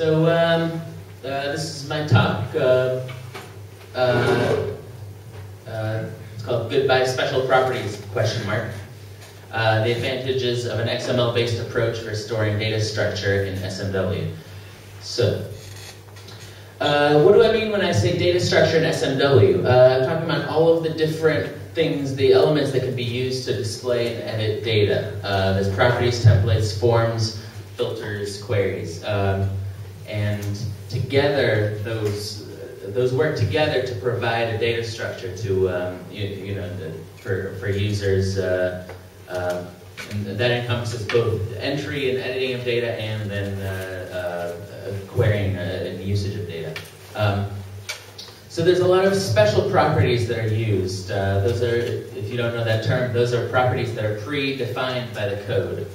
So this is my talk. It's called "Goodbye Special Properties?" ? The advantages of an XML-based approach for storing data structure in SMW. So, what do I mean when I say data structure in SMW? I'm talking about all of the different things, the elements that can be used to display and edit data. There's properties, templates, forms, filters, queries, and together those work together to provide a data structure to for users. And that encompasses both entry and editing of data, and then querying and usage of data. So there's a lot of special properties that are used. Those are, if you don't know that term, those are properties that are predefined by the code.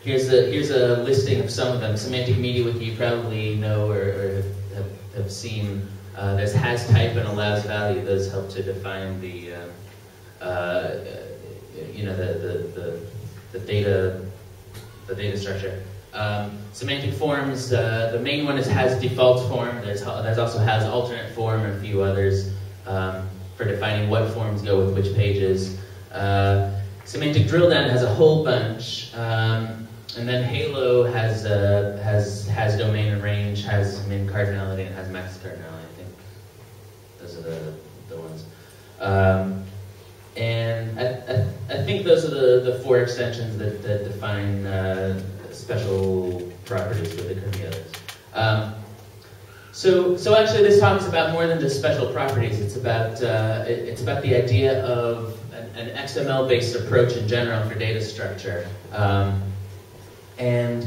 Here's a listing of some of them. Semantic Media Wiki, you probably know or have seen. There's has type and allows value. Those help to define the data structure. Semantic forms. The main one is has default form. There's also has alternate form and a few others for defining what forms go with which pages. Semantic drill down has a whole bunch. And then Halo has domain and range, has min cardinality, and has max cardinality. I think those are the ones. And I think those are the four extensions that define special properties, but there could be others. So actually, this talk is about more than just special properties. It's about the idea of an XML-based approach in general for data structure. And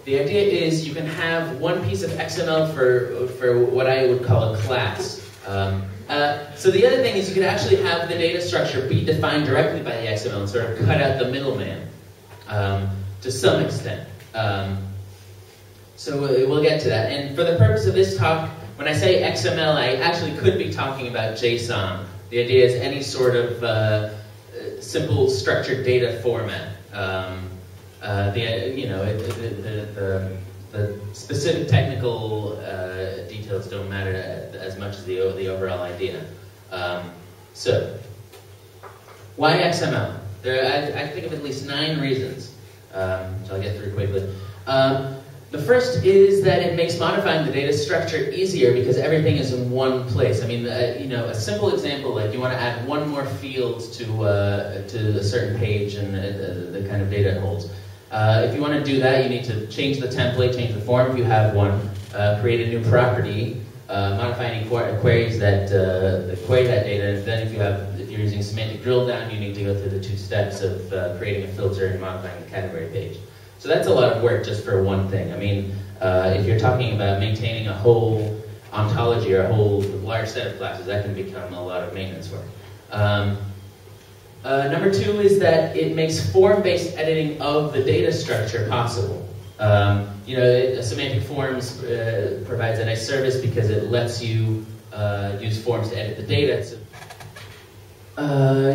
the idea is you can have one piece of XML for what I would call a class. So the other thing is you can actually have the data structure be defined directly by the XML and sort of cut out the middleman to some extent. So we'll get to that. And for the purpose of this talk, when I say XML, I actually could be talking about JSON. The idea is any sort of simple structured data format. The specific technical details don't matter as much as the overall idea. So, why XML? I think of at least 9 reasons, which I'll get through quickly. The first is that it makes modifying the data structure easier because everything is in one place. I mean, a simple example, like you want to add one more field to a certain page and the kind of data it holds. If you want to do that, you need to change the template, change the form if you have one, create a new property, modify any queries that query that data, and then if you're using semantic drill down, you need to go through the 2 steps of creating a filter and modifying the category page. So that's a lot of work just for one thing. I mean, if you're talking about maintaining a whole ontology or a whole large set of classes, that can become a lot of maintenance work. Number 2 is that it makes form-based editing of the data structure possible. Semantic Forms provides a nice service because it lets you use forms to edit the data. So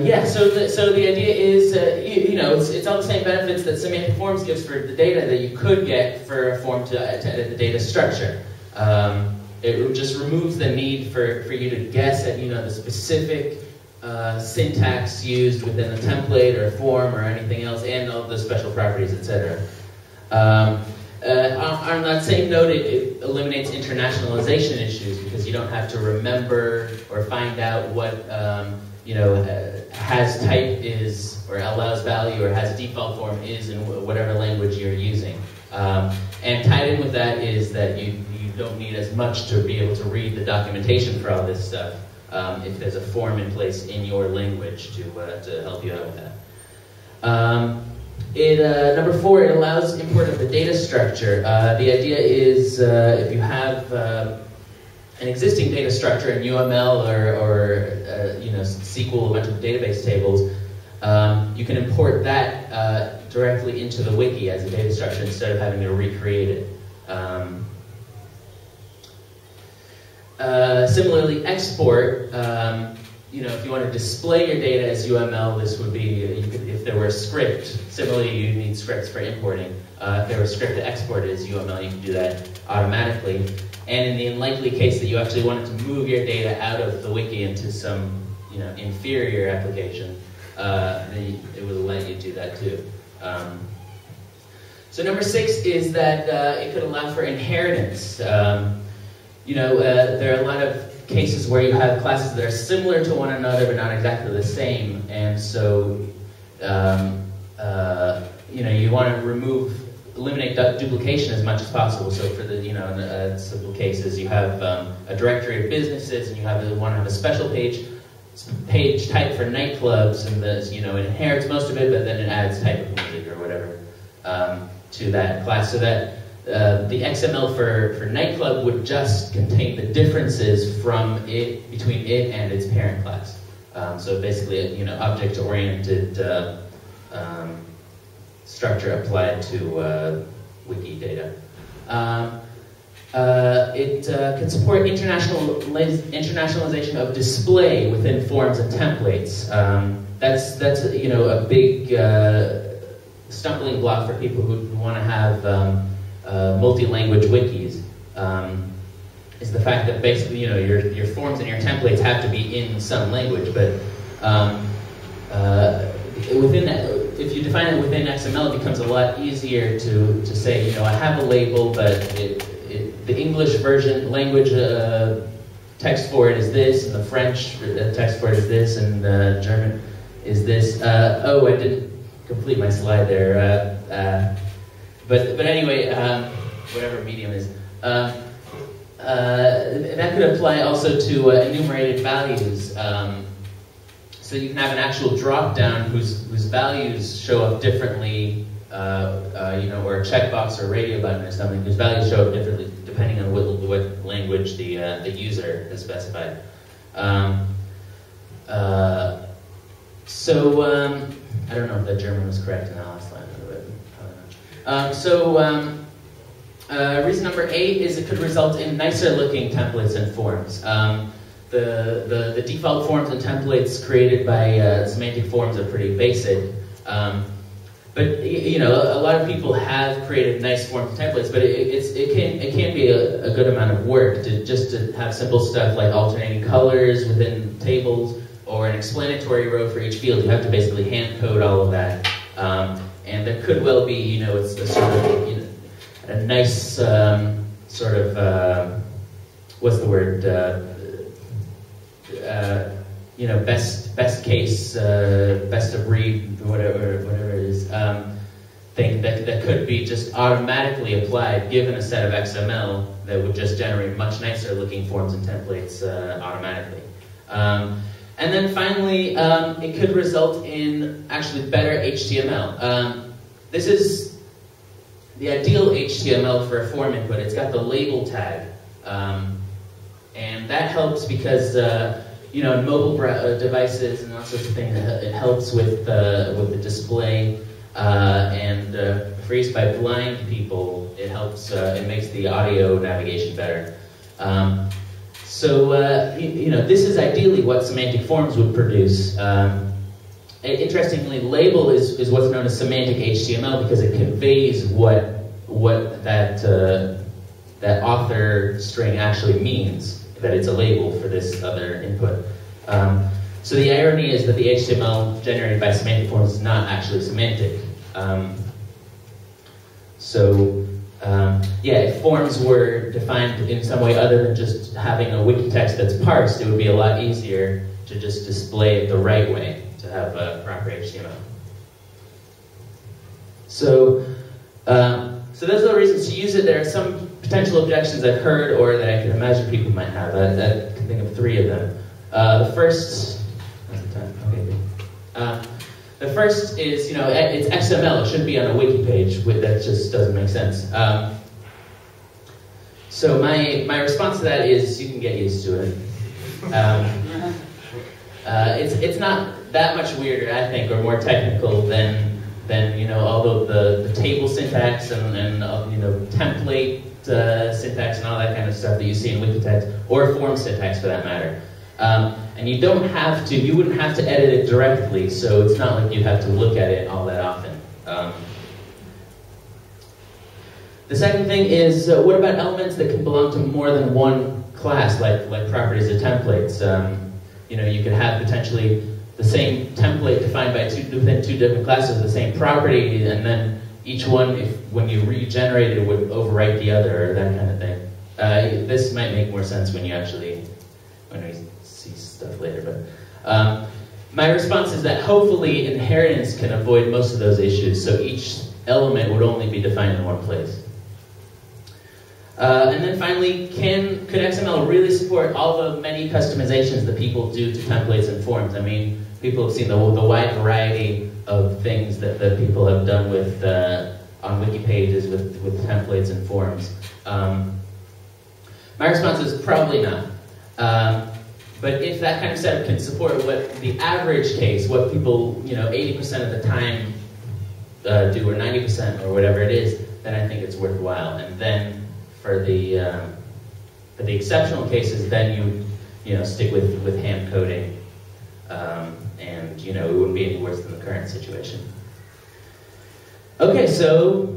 the idea is, it's all the same benefits that Semantic Forms gives for the data that you could get for a form to edit the data structure. It just removes the need for you to guess at the specific syntax used within a template or a form or anything else, and all the special properties, etc. On that same note, it eliminates internationalization issues because you don't have to remember or find out what has type is, or allows value, or has default form is in whatever language you're using. And tied in with that is that you don't need as much to be able to read the documentation for all this stuff if there's a form in place in your language to help you out with that. Number 4, it allows import of the data structure. The idea is if you have an existing data structure in UML or SQL, a bunch of database tables, you can import that directly into the wiki as a data structure instead of having to recreate it. Similarly, export, if you want to display your data as UML, this would be, if there were a script, similarly you need scripts for importing. If there were a script to export it as UML, you can do that automatically. And in the unlikely case that you actually wanted to move your data out of the wiki into some inferior application, then it would let you do that too. So number 6 is that it could allow for inheritance. There are a lot of cases where you have classes that are similar to one another but not exactly the same, and so you want to eliminate duplication as much as possible. So for the in simple cases, you have a directory of businesses, and you want to have a special page type for nightclubs, and it inherits most of it, but then it adds type of music or whatever to that class, so that the XML for nightclub would just contain the differences between it and its parent class. So basically, object-oriented structure applied to wiki data. It can support internationalization of display within forms and templates. That's a big stumbling block for people who want to have multi-language wikis. Is the fact that basically your forms and your templates have to be in some language, but within that, if you define it within XML, it becomes a lot easier to say, I have a label, but the English version language text for it is this, and the French text for it is this, and the German is this. Oh, I didn't complete my slide there. But anyway, whatever medium is. That could apply also to enumerated values. So you can have an actual drop-down whose values show up differently, or a checkbox or a radio button or something, whose values show up differently depending on what language the user has specified. I don't know if that German was correct in that last line, but reason number 8 is it could result in nicer looking templates and forms. The default forms and templates created by semantic forms are pretty basic. But a lot of people have created nice forms and templates, but it can be a good amount of work to have simple stuff like alternating colors within tables or an explanatory row for each field. You have to basically hand code all of that, and there could well be it's a sort of a nice sort of what's the word best case, best of breed, whatever it is, thing that could be just automatically applied given a set of XML that would just generate much nicer looking forms and templates automatically. And then finally, it could result in actually better HTML. This is the ideal HTML for a form input. It's got the label tag, and that helps because in mobile devices and all sorts of things, it helps with the display, and for use by blind people, it helps. It makes the audio navigation better. This is ideally what semantic forms would produce. Interestingly, label is what's known as semantic HTML because it conveys what that author string actually means, that it's a label for this other input. So the irony is that the HTML generated by semantic forms is not actually semantic. If forms were defined in some way other than just having a wiki text that's parsed, it would be a lot easier to just display it the right way, to have a proper HTML. So those are the reasons to use it. There are some potential objections I've heard or that I can imagine people might have. I can think of 3 of them. The first is, it's XML. It shouldn't be on a wiki page. That just doesn't make sense. So my response to that is you can get used to it. It's not that much weirder, I think, or more technical than all of the table syntax and template syntax and all that kind of stuff that you see in wiki text, or form syntax for that matter. And you don't have to, you wouldn't have to edit it directly, so it's not like you have to look at it all that often. The second thing is, what about elements that can belong to more than one class, like properties or templates? You know, you could have potentially the same template defined by within two different classes, the same property, and then each one, when you regenerate it, would overwrite the other, or that kind of thing. This might make more sense when we see stuff later. But my response is that hopefully inheritance can avoid most of those issues, so each element would only be defined in one place. And then finally, could XML really support all the many customizations that people do to templates and forms? I mean, people have seen the wide variety of things that people have done with on wiki pages with templates and forms. My response is probably not. But if that kind of setup can support what the average case, what people 80% of the time do, or 90%, or whatever it is, then I think it's worthwhile. And then for the exceptional cases, then you stick with hand coding, and it wouldn't be any worse than the current situation. Okay, so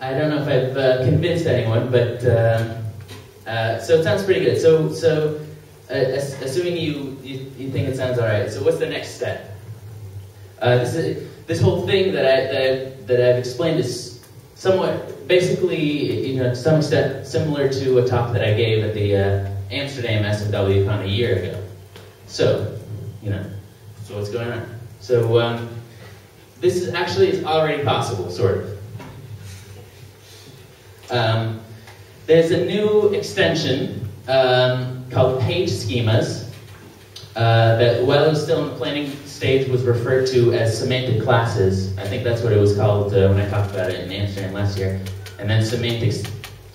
I don't know if I've convinced anyone, but so it sounds pretty good. So assuming you think it sounds all right, so what's the next step? This whole thing that I've explained is somewhat. Basically, to some extent, similar to a talk that I gave at the Amsterdam SMWCon a year ago. So, so what's going on? So, this is actually already possible, sort of. There's a new extension called page schemas that, while it was still in the planning stage, was referred to as semantic classes. I think that's what it was called when I talked about it in Amsterdam last year. And then semantic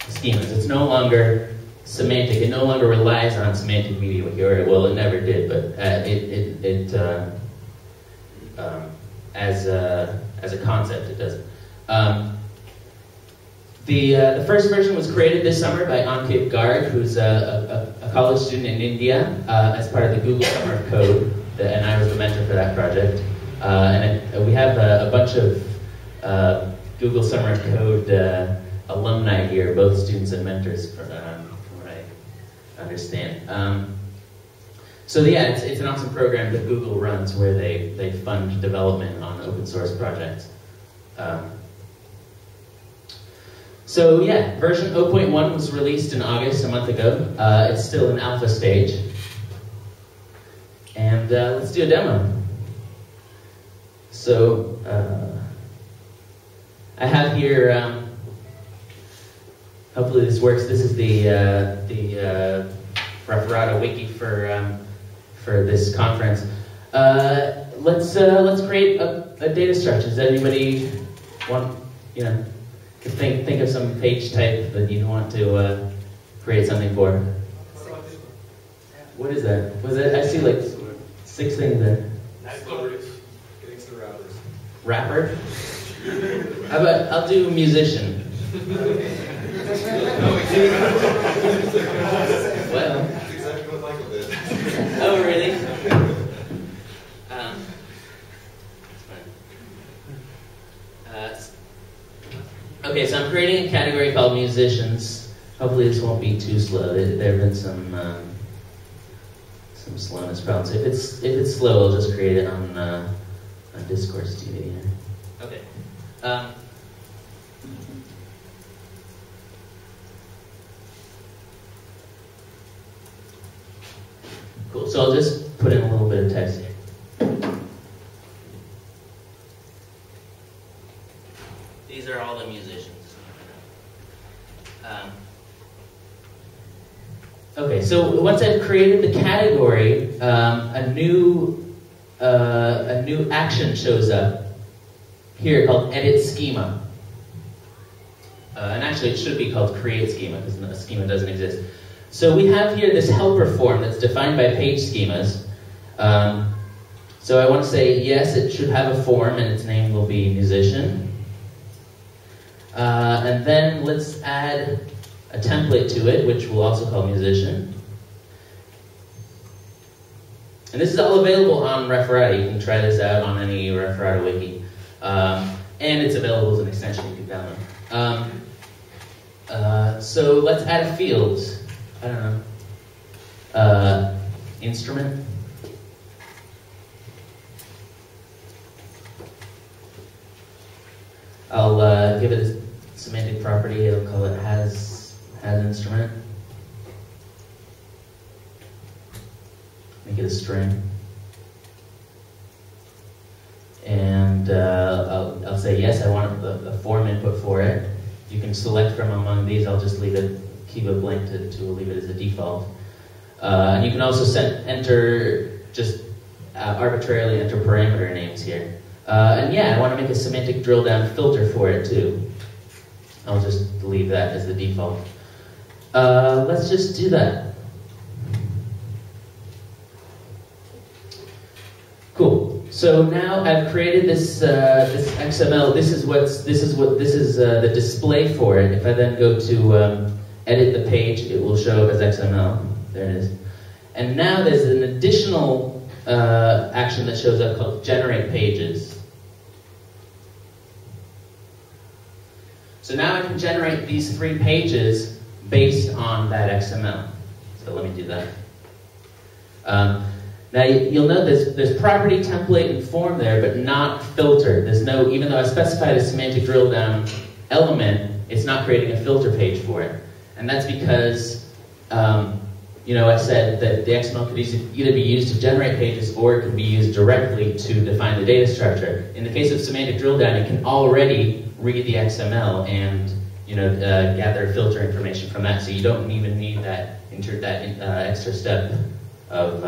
schemas. It's no longer semantic. It no longer relies on semantic media wiki. Well, it never did, but as a concept, it doesn't. The first version was created this summer by Ankit Garg, who's a college student in India, as part of the Google Summer of Code, and I was the mentor for that project. And we have a bunch of Google Summer of Code alumni here, both students and mentors, from what I understand. So yeah, it's an awesome program that Google runs where they fund development on open source projects. So yeah, version 0.1 was released in August, a month ago. It's still in alpha stage. And let's do a demo. So I have here, hopefully this works. This is the Referata wiki for this conference. Let's create a data structure. Does anybody want, to think of some page type that you want to create something for? What is that? Was it? I see like 6 things there. Rapper? How about I'll do musician? Well. That's exactly what Michael did. Oh, really? Okay, so I'm creating a category called musicians. Hopefully this won't be too slow. There have been some slowness problems. If it's slow, I'll just create it on Discourse TV. Okay. Cool. So I'll just put in a little bit of text here. These are all the musicians. Okay, so once I've created the category, a new action shows up here called Edit Schema. And actually it should be called Create Schema because a schema doesn't exist. So we have here this helper form that's defined by page schemas. So I want to say, yes, it should have a form and its name will be musician. And then let's add a template to it, which we'll also call musician. And this is all available on Referata. You can try this out on any Referata wiki. And it's available as an extension you can download. So let's add a field. I don't know. Instrument. I'll give it a semantic property. I'll call it has instrument. Make it a string. And I'll say yes, I want a form input for it. You can select from among these. I'll just leave it, keep it blank to leave it as a default. And you can also arbitrarily enter parameter names here. And yeah, I want to make a semantic drill down filter for it too. I'll just leave that as the default. Let's just do that. Cool. So now I've created this XML. This is the display for it. If I then go to edit the page, it will show up as XML. There it is. And now there's an additional action that shows up called generate pages. So now I can generate these 3 pages based on that XML. So let me do that. Now you'll note there's property, template, and form there, but not filter. There's no, even though I specified a semantic drill down element, it's not creating a filter page for it. And that's because, I said that the XML could either be used to generate pages or it could be used directly to define the data structure. In the case of semantic drill down, it can already read the XML and gather filter information from that. So you don't even need that extra step of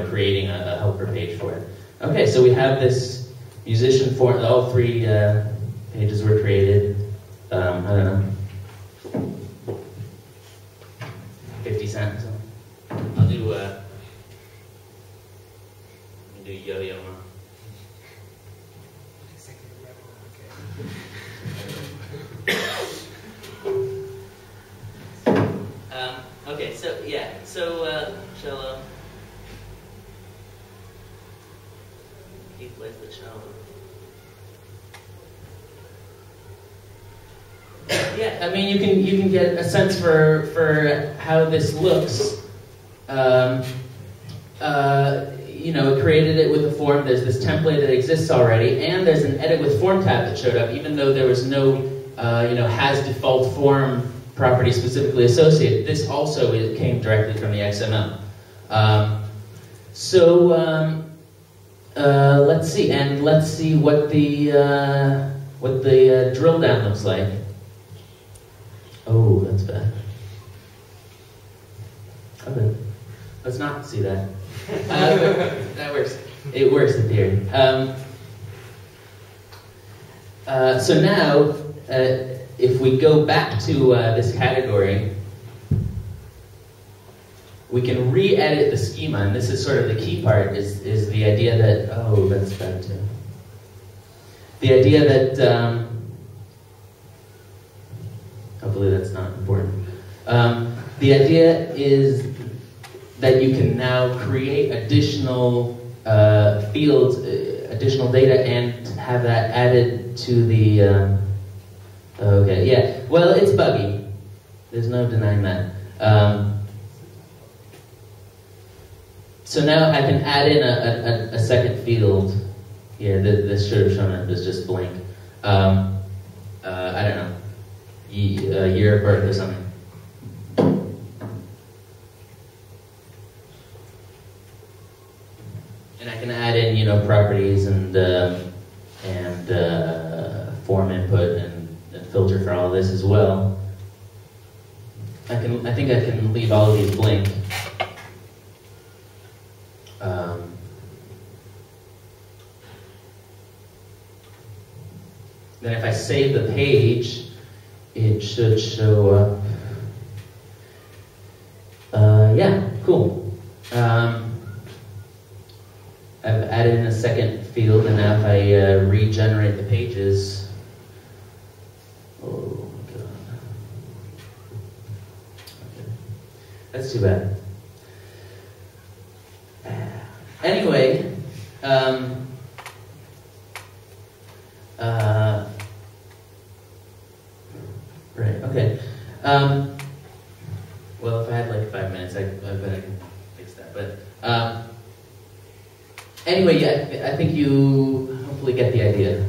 creating a helper page for it. Okay, so we have this musician form. All 3 pages were created. I don't know, 50 cents. I'll do yo-yo. Okay, so yeah, cello. He plays the cello. Yeah, I mean you can get a sense for how this looks. It created it with a form. There's this template that exists already, and there's an edit with form tab that showed up, even though there was no has default form property specifically associated. This also came directly from the XML. Let's see, and let's see what the drill down looks like. Oh, that's bad. Okay, let's not see that. That works. It works in theory. So now, if we go back to this category, we can re-edit the schema, and this is sort of the key part, is the idea that, oh, that's bad too. The idea that, hopefully that's not important. The idea is that you can now create additional fields, additional data, and have that added to the, okay, yeah, well, it's buggy. There's no denying that. So now I can add in a second field here. This should have shown up as just blank. I don't know, year of birth or something. And I can add in, properties and form input and filter for all of this as well. I think I can leave all of these blank. Then if I save the page, it should show up. Yeah, cool. I've added in a second field, and now if I regenerate the pages, oh my god. Okay. That's too bad. Anyway, right, okay. Well, if I had like 5 minutes, I bet I can fix that. But anyway, yeah, I think you hopefully get the idea.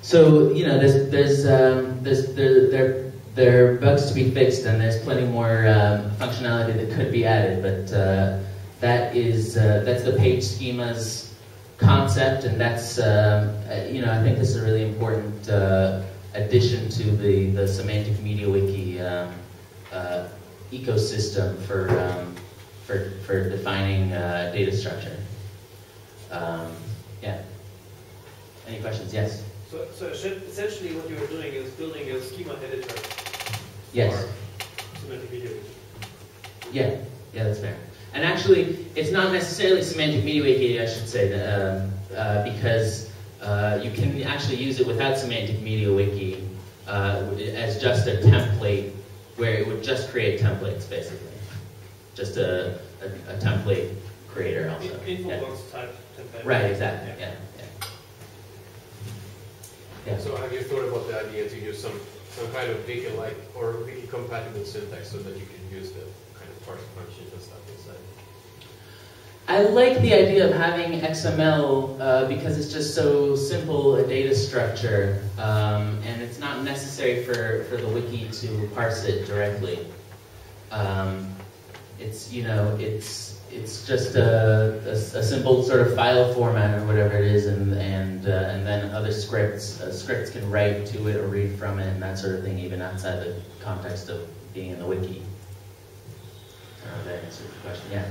So you know, there are bugs to be fixed, and there's plenty more functionality that could be added. But that's the page schemas concept, and that's you know, I think this is a really important addition to the semantic media wiki ecosystem for defining data structure. Yeah. Any questions? Yes. So essentially, what you are doing is building a schema editor. Yes. For semantic media wiki. Yeah. Yeah, that's fair. And actually, it's not necessarily semantic media wiki, I should say, because you can actually use it without semantic media wiki as just a template, where it would just create templates, basically. Just a template creator also. Infobox type template. Right, exactly, yeah. Yeah. So have you thought about the idea to use some kind of wiki-like or wiki-compatible syntax so that you can use the kind of parse functions and stuff inside? I like the idea of having XML because it's just so simple a data structure, and it's not necessary for the wiki to parse it directly. It's, you know, it's just a simple sort of file format or whatever it is, and then other scripts can write to it or read from it and that sort of thing, even outside the context of being in the wiki. I don't know if that answers the question. Yeah.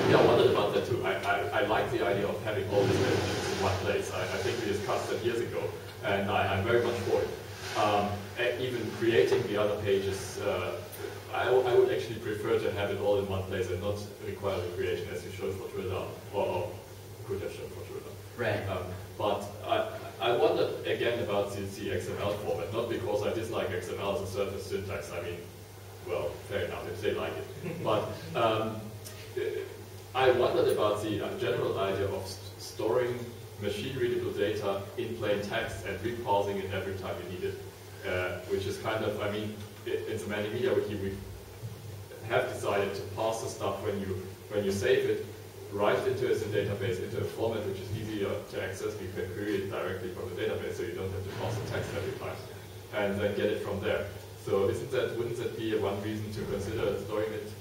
Yeah, I wondered about that too. I like the idea of having all these elements in one place. I think we discussed that years ago, and I'm very much for it. Even creating the other pages, I would actually prefer to have it all in one place and not require the creation as you showed for Twitter, or could have shown for Twitter. Right. But I wondered again about the XML format, not because I dislike XML as a surface syntax. I mean, well, fair enough if they like it. But I wondered about the general idea of storing machine-readable data in plain text and reparsing it every time you need it, which is kind of, I mean, in semantic media wiki we have decided to parse the stuff when you save it, write it into a database into a format which is easier to access. You can query it directly from the database, so you don't have to parse the text every time, and then get it from there. So wouldn't that be one reason to consider storing it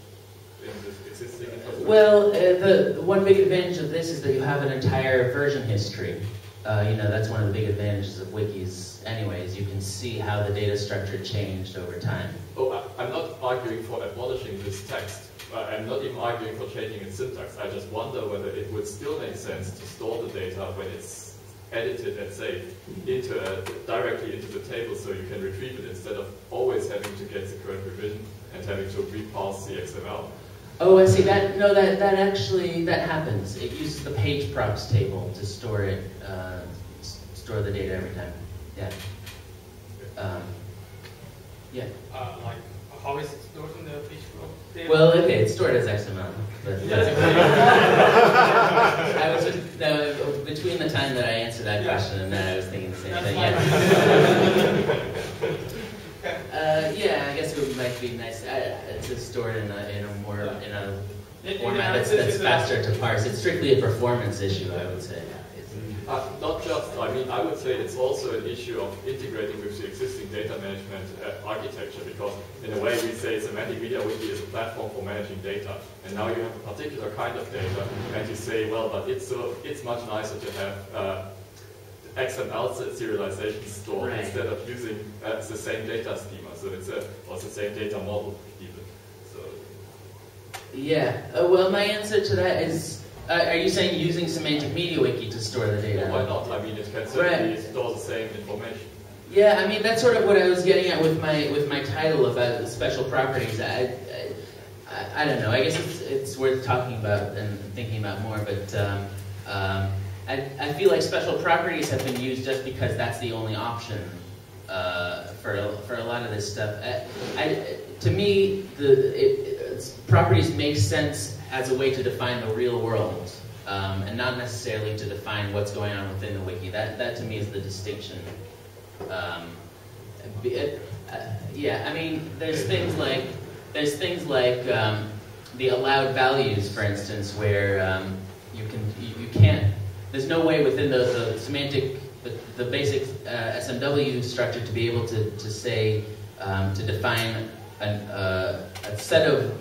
in this existing infrastructure? Well, the one big advantage of this is that you have an entire version history. You know, that's one of the big advantages of wikis anyways. You can see how the data structure changed over time. Oh, I'm not arguing for abolishing this text. I'm not even arguing for changing its syntax. I just wonder whether it would still make sense to store the data when it's edited and saved directly into the table, so you can retrieve it instead of always having to get the current revision and having to reparse the XML. Oh, I see. That happens. It uses the page props table to store it, store the data every time. Yeah. Yeah. Like, how is it stored in the page prop table? Well, okay, it's stored as XML. But I was just, between the time that I answered that question and that, I was thinking the same thing. Yeah. Yeah, I guess it might be nice to store it in a format that's faster to parse. It's strictly a performance issue, I would say. Not just. I mean, I would say it's also an issue of integrating with the existing data management architecture, because in a way we say semantic media wiki is a platform for managing data, and now you have a particular kind of data, and you say, well, but it's much nicer to have XML serialization stored instead of using the same data schema. So it's the same data model even. So yeah. Well, my answer to that is, are you saying using semantic media wiki to store the data? Well, why not? I mean, it can certainly store the same information. Yeah, I mean that's sort of what I was getting at with my title about the special properties. I don't know. I guess it's worth talking about and thinking about more, but. I feel like special properties have been used just because that's the only option for a lot of this stuff. To me, properties make sense as a way to define the real world, and not necessarily to define what's going on within the wiki. That to me is the distinction. Yeah, I mean, there's things like the allowed values, for instance, where you can't. There's no way within the semantic, the basic SMW structure to be able to say to define a set of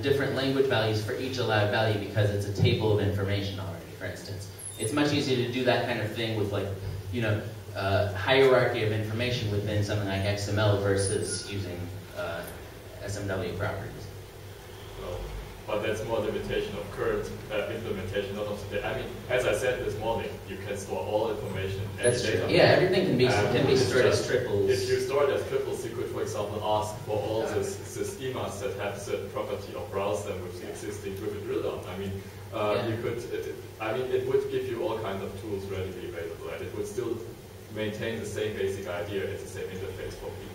different language values for each allowed value because it's a table of information already. For instance, it's much easier to do that kind of thing with hierarchy of information within something like XML versus using SMW properties. Well, but that's more limitation of current implementation, not of today. I mean, as I said this morning, you can store all information and That's data. true. Yeah, everything can be stored as triples. If you store it as triples, you could, for example, ask for all the schemas that have certain property or browse them with the existing with a drill down. I mean, you could. It would give you all kinds of tools readily available, and it would still maintain the same basic idea. It's the same interface for people.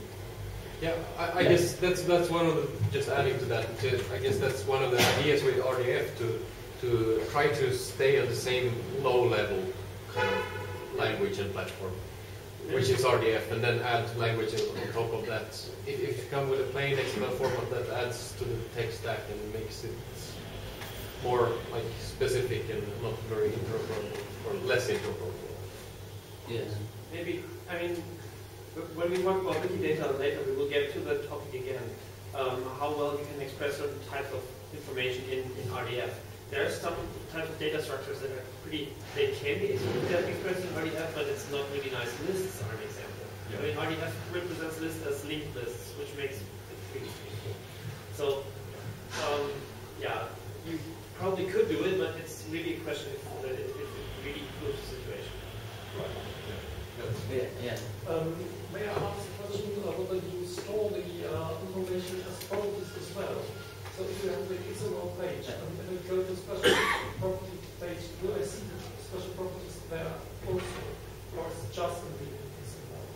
Yeah, I guess that's one of the, just adding to that, I guess that's one of the ideas with RDF to try to stay at the same low level kind of language and platform, which is RDF, and then add language on top of that. If you come with a plain XML format that adds to the tech stack and makes it more like specific and not very interoperable or less interoperable. Yes. Maybe, I mean, when we talk about Wikidata later, we will get to that topic again. How well you can express certain types of information in RDF. There are some types of data structures that are they can be expressed in RDF, but it's not really nice. Lists are an example. Yeah. I mean, RDF represents lists as linked lists, which makes it pretty useful. So, yeah, you probably could do it, but it's really a question if it really improves the situation. Right. Yeah. May I ask a question whether you store the information as properties as well? So if you have the XML page and then you go to special property page, do I see the special properties there also, or is it just in the XML?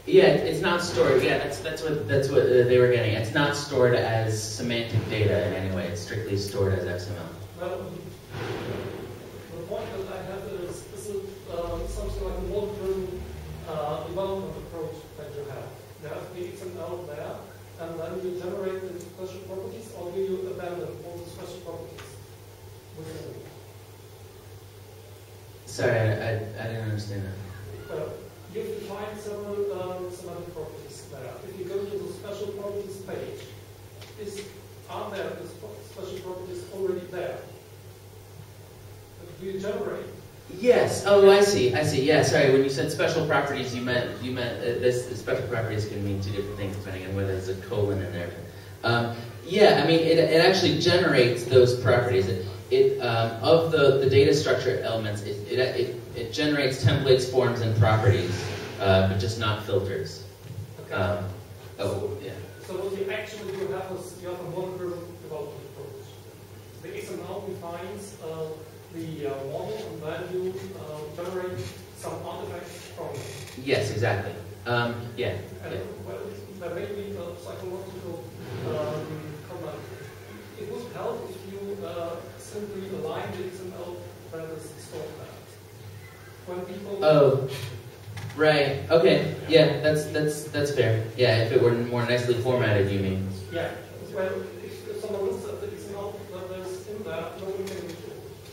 Yeah, it's not stored. Yeah, that's what they were getting. It's not stored as semantic data in any way. It's strictly stored as XML. Well, the point that I have is something like a modern development approach that you have. You have the XML there, and then you generate the special properties, or do you abandon all the special properties within it? Sorry, I didn't understand that. You've defined several semantic properties there. If you go to the special properties page, are there the special properties already there? Do you generate? Yes. Oh, I see. Yeah. Sorry. When you said special properties, you meant this. Special properties can mean two different things depending on whether there's a colon in there. Yeah. I mean, it actually generates those properties. Of the data structure elements, it generates templates, forms, and properties, but just not filters. Okay. Yeah. So what you actually do have is you have a model-driven development approach. The XML defines the model, and then you generate some artifacts from it. Yes, exactly. Yeah. And well, there may be a psychological comment. It would help if you simply align the XML that is stored there. When people. Oh. Right. Okay. Yeah. That's fair. Yeah. If it were more nicely formatted, you mean? Yeah. Well, if someone looks at the XML that is in there, no one can read it.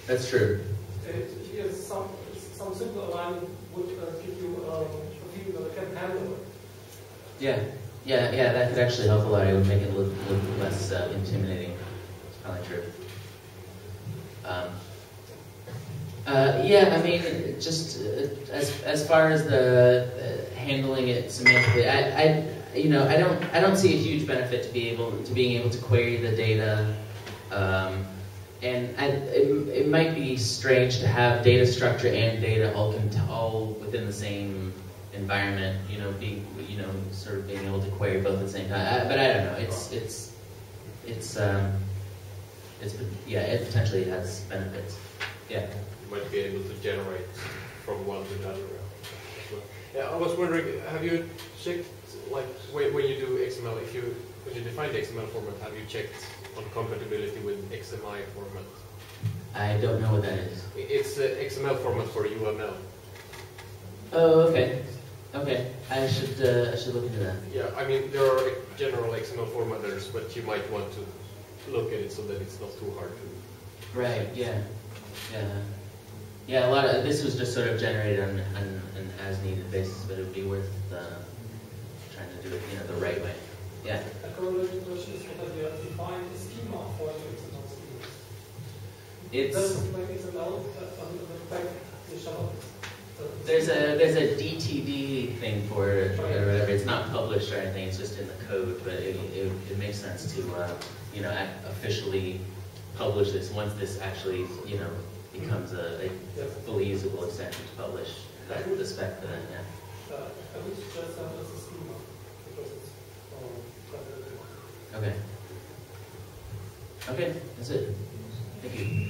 That's true. Some simple alignment would give you a view that can handle it. Yeah. That could actually help a lot. It would make it look less intimidating. It's probably true. Yeah. I mean, just as far as the handling it semantically, I don't see a huge benefit to being able to query the data. And it might be strange to have data structure and data all within the same environment. Being able to query both at the same time. But I don't know. It potentially has benefits. Yeah. You might be able to generate from one to another as well. Yeah, I was wondering, have you checked, like, when you do XML, when you define the XML format, have you checked on compatibility with XMI format? I don't know what that is. It's the XML format for UML. Oh, okay. Okay, I should look into that. Yeah, I mean, there are general XML formatters, but you might want to look at it so that it's not too hard to... Right, yeah. Yeah, a lot of this was just sort of generated on an as-needed basis, but it would be worth trying to do it, the right way. Yeah. A correlated question is whether you have defined a schema for your XML schema. It's doesn't make XML on the back the shell. there's a DTD thing for it or whatever. It's not published or anything. It's just in the code, but it makes sense to officially publish this once this actually becomes a fully usable extension to publish the spec for that. Yeah. I would suggest that as a schema because it's Okay. Okay, that's it. Thank you.